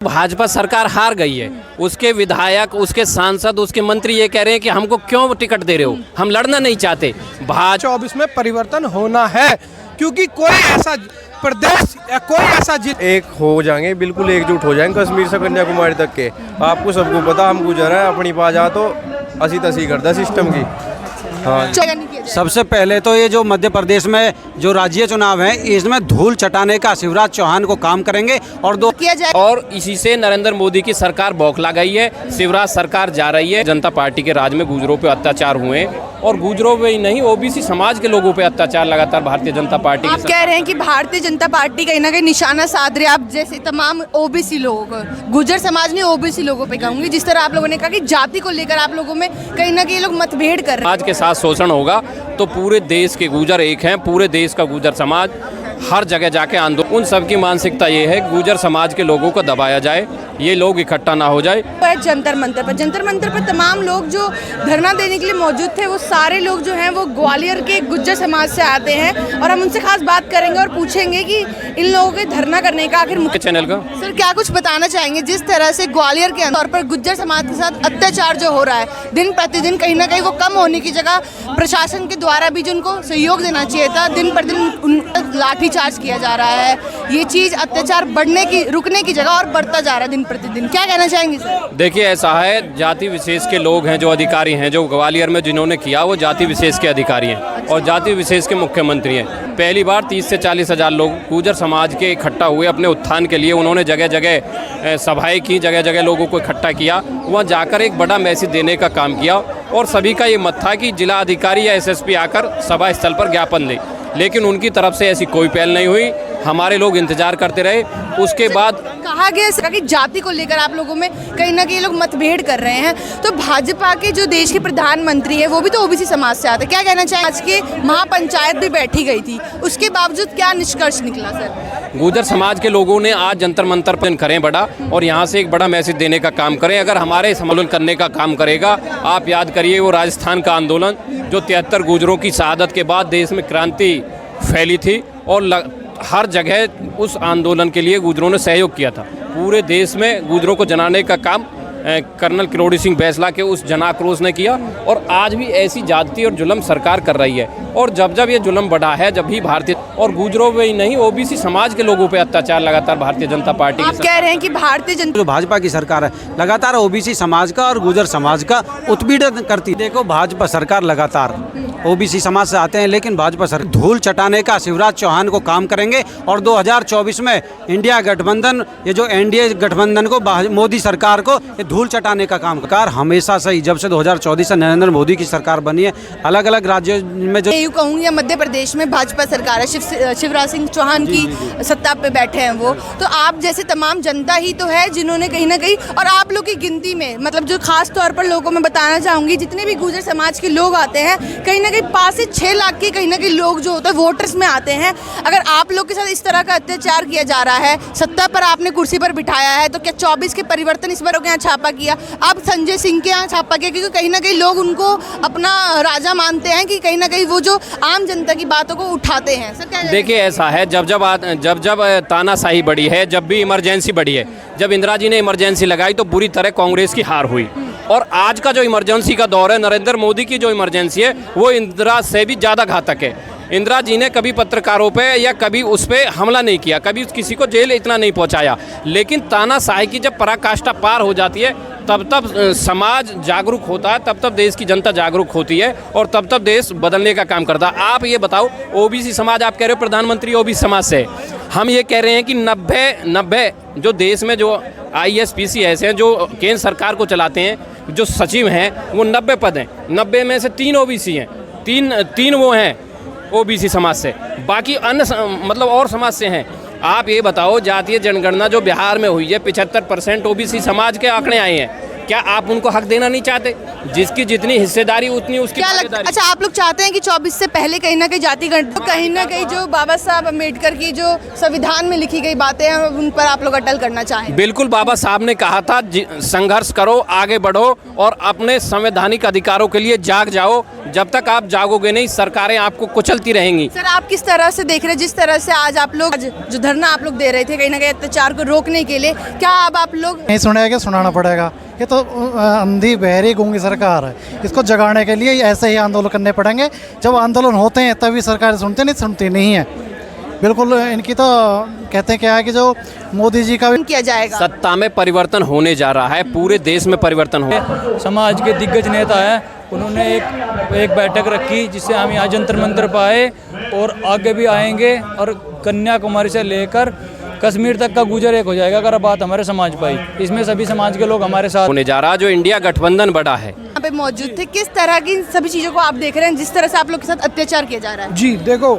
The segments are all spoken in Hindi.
भाजपा सरकार हार गई है, उसके विधायक, उसके सांसद, उसके मंत्री ये कह रहे हैं कि हमको क्यों टिकट दे रहे हो, हम लड़ना नहीं चाहते। 24 में परिवर्तन होना है, क्योंकि कोई ऐसा प्रदेश या कोई ऐसा एक हो जाएंगे, बिल्कुल एकजुट हो जाएंगे कश्मीर से कन्याकुमारी तक के। आपको सबको पता हम गुजर है अपनी बात आ तो असी तसी करता सिस्टम की। हाँ, सबसे पहले तो ये जो मध्य प्रदेश में जो राज्य चुनाव है इसमें धूल चटाने का शिवराज चौहान को काम करेंगे और दो किया जाए। और इसी से नरेंद्र मोदी की सरकार बौखला गई है, शिवराज सरकार जा रही है। जनता पार्टी के राज में गुजरों पे अत्याचार हुए और गुजरों पे ही नहीं, ओबीसी समाज के लोगों पे अत्याचार लगातार भारतीय जनता पार्टी आप कह रहे हैं कि भारतीय जनता पार्टी कहीं ना कहीं निशाना साध रही है आप जैसे तमाम ओबीसी लोगों को, गुर्जर समाज ने ओबीसी लोगों पे कहूंगी। जिस तरह आप लोगों ने कहा कि जाति को लेकर आप लोगों में कहीं ना कहीं लोग मतभेद कर रहे हैं। समाज के साथ शोषण होगा तो पूरे देश के गुर्जर एक हैं, पूरे देश का गुर्जर समाज हर जगह जाके आंदोलन, उन सब की मानसिकता ये है गुर्जर समाज के लोगों को दबाया जाए, ये लोग इकट्ठा ना हो जाए। जंतर मंतर पर तमाम लोग जो धरना देने के लिए मौजूद थे वो सारे लोग जो हैं वो ग्वालियर के गुर्जर समाज से आते हैं और हम उनसे खास बात करेंगे और पूछेंगे कि इन लोगों के धरना करने का आखिर मुख्य चैनल का सर क्या कुछ बताना चाहेंगे। जिस तरह से ग्वालियर के तौर पर गुर्जर समाज के साथ अत्याचार जो हो रहा है दिन प्रतिदिन, कहीं ना कहीं वो कम होने की जगह प्रशासन के द्वारा भी जो उनको सहयोग देना चाहिए था, दिन पर दिन लाठीचार्ज किया जा रहा है। ये चीज अत्याचार बढ़ने की रुकने की जगह और बढ़ता जा रहा है दिन प्रतिदिन। क्या कहना चाहेंगे सर? देखिए ऐसा है, जाति विशेष के लोग हैं जो अधिकारी हैं, जो ग्वालियर में जिन्होंने किया वो जाति विशेष के अधिकारी हैं और जाति विशेष के मुख्यमंत्री हैं। पहली बार 30 से 40 हज़ार लोग गुर्जर समाज के इकट्ठा हुए अपने उत्थान के लिए। उन्होंने जगह जगह सभाएं की, जगह जगह लोगों को इकट्ठा किया, वहाँ जाकर एक बड़ा मैसेज देने का काम किया और सभी का ये मत था कि जिला अधिकारी या एसएसपी आकर सभा स्थल पर ज्ञापन ले, लेकिन उनकी तरफ से ऐसी कोई पहल नहीं हुई। हमारे लोग इंतजार करते रहे। उसके बाद कहा गया कि जाति को लेकर आप लोगों में कहीं ना कहीं लोग मतभेद कर रहे हैं, तो भाजपा के जो देश के प्रधानमंत्री है वो भी तो ओबीसी समाज से आते हैं। क्या कहना चाहिए? आज के महापंचायत भी बैठी गई थी, उसके बावजूद क्या निष्कर्ष निकला सर? गुर्जर समाज के लोगों ने आज जंतर मंतर पर करें बड़ा और यहाँ से एक बड़ा मैसेज देने का काम करें। अगर हमारे सम्मेलन करने का काम करेगा, आप याद करिए वो राजस्थान का आंदोलन जो 73 गुर्जरों की शहादत के बाद देश में क्रांति फैली थी और हर जगह उस आंदोलन के लिए गुर्जरों ने सहयोग किया था। पूरे देश में गुर्जरों को जनाने का काम कर्नल किरोड़ी सिंह बैसला के उस जनाक्रोश ने किया और आज भी ऐसी जाति और जुल्म सरकार कर रही है। और जब जब ये जुल्म बढ़ा है, जब भी भारतीय और गुर्जरों में ही नहीं ओबीसी समाज के लोगों पे अत्याचार लगातार भारतीय जनता पार्टी आप कह रहे हैं कि भारतीय जनता जो भाजपा की सरकार है लगातार ओबीसी समाज का और गुर्जर समाज का उत्पीड़न करती। देखो भाजपा सरकार लगातार ओबीसी समाज से आते हैं, लेकिन भाजपा सरकार धूल चटाने का शिवराज चौहान को काम करेंगे और 2024 में इंडिया गठबंधन, ये जो एनडीए गठबंधन को, मोदी सरकार को ये धूल चटाने का काम सरकार हमेशा से ही, जब से 2014 से नरेंद्र मोदी की सरकार बनी है, अलग अलग राज्यों में जो यूँ कहूँगी या मध्य प्रदेश में भाजपा सरकार है, शिवराज सिंह चौहान की सत्ता पे बैठे हैं वो, तो आप जैसे तमाम जनता ही तो है जिन्होंने कहीं ना कहीं, और आप लोग की गिनती में मतलब जो खास तौर पर लोगों में बताना चाहूँगी, जितने भी गुर्जर समाज के लोग आते हैं कहीं ना कहीं 5 से 6 लाख के कहीं ना कहीं लोग जो होते हैं वोटर्स में आते हैं। अगर आप लोग के साथ इस तरह का अत्याचार किया जा रहा है, सत्ता पर आपने कुर्सी पर बिठाया है, तो क्या 24 के परिवर्तन इस बार के यहाँ छापा किया, आप संजय सिंह के यहाँ छापा किया, क्योंकि कहीं ना कहीं लोग उनको अपना राजा मानते हैं कि कहीं ना कहीं वो जो आम जनता की बातों को उठाते हैं। सर क्या देखिए ऐसा है, जब जब तानाशाही बढ़ी है, जब भी इमरजेंसी बढ़ी है, जब इंदिरा जी ने इमरजेंसी लगाई तो बुरी तरह कांग्रेस की हार हुई। और आज का जो इमरजेंसी का दौर है, नरेंद्र मोदी की जो इमरजेंसी है वो इंदिरा से भी ज़्यादा घातक है। इंदिरा जी ने कभी पत्रकारों पे या कभी उस पर हमला नहीं किया, कभी किसी को जेल इतना नहीं पहुंचाया, लेकिन तानाशाही की जब पराकाष्ठा पार हो जाती है तब तब समाज जागरूक होता है, तब तब देश की जनता जागरूक होती है और तब तब देश बदलने का काम करता है। आप ये बताओ, ओबीसी समाज आप कह रहे हो प्रधानमंत्री ओबीसी समाज से, हम ये कह रहे हैं कि 90 जो देश में जो ISPC ऐसे हैं जो केंद्र सरकार को चलाते हैं, जो सचिव हैं वो 90 पद हैं, 90 में से 3 ओबीसी हैं, तीन वो हैं ओबीसी समाज से, बाकी अन्य मतलब और समाज से हैं। आप ये बताओ, जातीय जनगणना जो बिहार में हुई है 75% ओबीसी समाज के आंकड़े आए हैं, क्या आप उनको हक देना नहीं चाहते? जिसकी जितनी हिस्सेदारी उतनी उसकी क्या लगता है? भागीदारी। अच्छा, आप लोग चाहते हैं कि 24 से पहले कहीं ना कहीं जाति गण, तो कहीं ना कहीं जो बाबा साहब अम्बेडकर की जो संविधान में लिखी गई बातें हैं उन पर आप लोग अटल करना चाहें? बिल्कुल, बाबा साहब ने कहा था संघर्ष करो, आगे बढ़ो और अपने संवैधानिक अधिकारों के लिए जाग जाओ। जब तक आप जागोगे नहीं, सरकारें आपको कुचलती रहेंगी। सर, आप किस तरह से देख रहे हैं, जिस तरह से आज आप लोग जो धरना आप लोग दे रहे थे कहीं ना कहीं अत्याचार को रोकने के लिए, क्या अब आप लोग नहीं सुनेगा, सुनाना पड़ेगा? ये तो अंधी बहरी गूंगी सरकार है। इसको जगाने के लिए ऐसे ही आंदोलन करने पड़ेंगे। जब आंदोलन होते हैं तभी सरकार सुनती नहीं है। बिल्कुल, इनकी तो कहते हैं क्या है कि जो मोदी जी का किया जाएगा? सत्ता में परिवर्तन होने जा रहा है, पूरे देश में परिवर्तन हो। समाज के दिग्गज नेता हैं, उन्होंने एक बैठक रखी जिससे हम यहाँ जंतर मंतर पाए और आगे भी आएंगे और कन्याकुमारी से लेकर कश्मीर तक का गुजर एक हो जाएगा अगर बात हमारे समाज पाई। इसमें सभी समाज के लोग हमारे साथ होने जा रहा, जो इंडिया गठबंधन बड़ा है। यहाँ पे मौजूद थे, किस तरह की सभी चीज़ों को आप देख रहे हैं जिस तरह से आप लोग के साथ अत्याचार किया जा रहा है? जी देखो,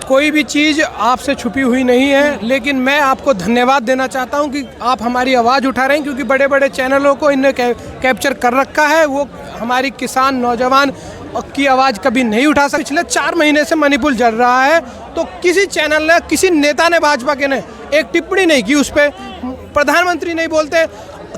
कोई भी चीज़ आपसे छुपी हुई नहीं है, लेकिन मैं आपको धन्यवाद देना चाहता हूं कि आप हमारी आवाज़ उठा रहे हैं, क्योंकि बड़े बड़े चैनलों को इनने कैप्चर कर रखा है। वो हमारी किसान नौजवान की आवाज़ कभी नहीं उठा सकते। पिछले 4 महीने से मणिपुर जल रहा है, तो किसी चैनल ने, किसी नेता ने, भाजपा के ने एक टिप्पणी नहीं की उस पर। प्रधानमंत्री नहीं बोलते।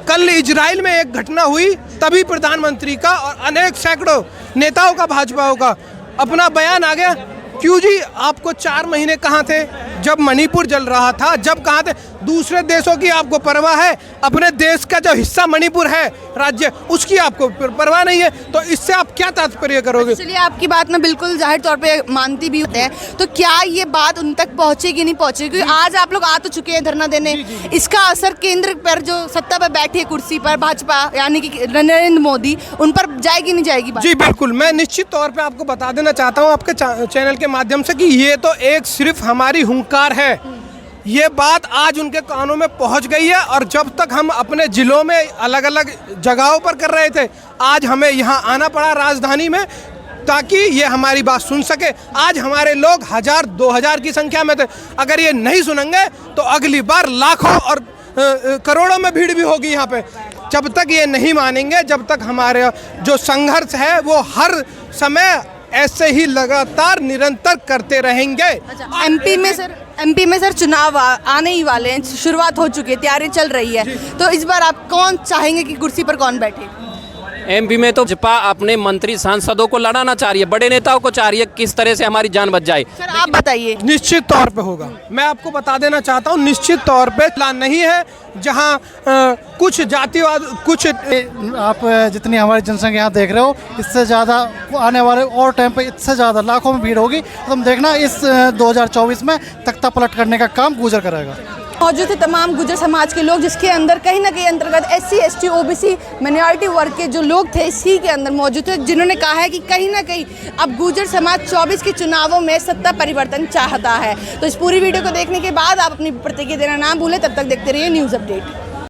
कल इजराइल में एक घटना हुई, तभी प्रधानमंत्री का और अनेक सैकड़ों नेताओं का, भाजपाओं का अपना बयान आ गया। क्यों जी? आपको 4 महीने कहाँ थे जब मणिपुर जल रहा था? जब कहाँ थे? दूसरे देशों की आपको परवाह है, अपने देश का जो हिस्सा मणिपुर है राज्य, उसकी आपको परवाह नहीं है। तो इससे आप क्या तात्पर्य करोगे? चलिए, आपकी बात मैं बिल्कुल जाहिर तौर पे मानती भी है, तो क्या ये बात उन तक पहुंचेगी नहीं पहुंचेगी? क्योंकि आज आप लोग आ तो चुके हैं धरना देने, इसका असर केंद्र पर जो सत्ता पर बैठी है कुर्सी पर भाजपा यानी कि नरेंद्र मोदी, उन पर जाएगी नहीं जाएगी बात? जी बिल्कुल, मैं निश्चित तौर पे आपको बता देना चाहता हूँ आपके चैनल के माध्यम से कि ये तो एक सिर्फ हमारी हुंकार है। ये बात आज उनके कानों में पहुंच गई है, और जब तक हम अपने जिलों में अलग अलग जगहों पर कर रहे थे, आज हमें यहाँ आना पड़ा राजधानी में, ताकि ये हमारी बात सुन सके। आज हमारे लोग 1000-2000 की संख्या में थे। अगर ये नहीं सुनेंगे तो अगली बार लाखों और करोड़ों में भीड़ भी होगी यहाँ पे। जब तक ये नहीं मानेंगे, जब तक हमारे जो संघर्ष है वो हर समय ऐसे ही लगातार निरंतर करते रहेंगे। अच्छा, एमपी में सर चुनाव आने ही वाले हैं, शुरुआत हो चुकी है, तैयारी चल रही है, तो इस बार आप कौन चाहेंगे कि कुर्सी पर कौन बैठे? एमपी में तो भाजपा अपने मंत्री सांसदों को लड़ाना चाह रही है, बड़े नेताओं को चाह रही है किस तरह से हमारी जान बच जाए। सर, आप बताइए। निश्चित तौर पे होगा। मैं आपको बता देना चाहता हूँ, निश्चित तौर पे प्लान नहीं है जहाँ कुछ जातिवाद, कुछ आप जितनी हमारी जनसंख्या यहाँ देख रहे हो, इससे ज़्यादा आने वाले और टाइम पे इससे ज़्यादा लाखों में भीड़ होगी। तो हम देखना इस 2024 में तख्ता पलट करने का काम गुजर करेगा। मौजूद थे तमाम गुजर समाज के लोग, जिसके अंदर कहीं ना कहीं अंतर्गत SC ST OBC माइनॉरिटी वर्ग के जो लोग थे इसी के अंदर मौजूद थे, जिन्होंने कहा है कि कहीं ना कहीं अब गुजर समाज 24 के चुनावों में सत्ता परिवर्तन चाहता है। तो इस पूरी वीडियो को देखने के बाद आप अपनी प्रतिक्रिया देना ना भूलें। तब तक देखते रहिए न्यूज़ अपडेट।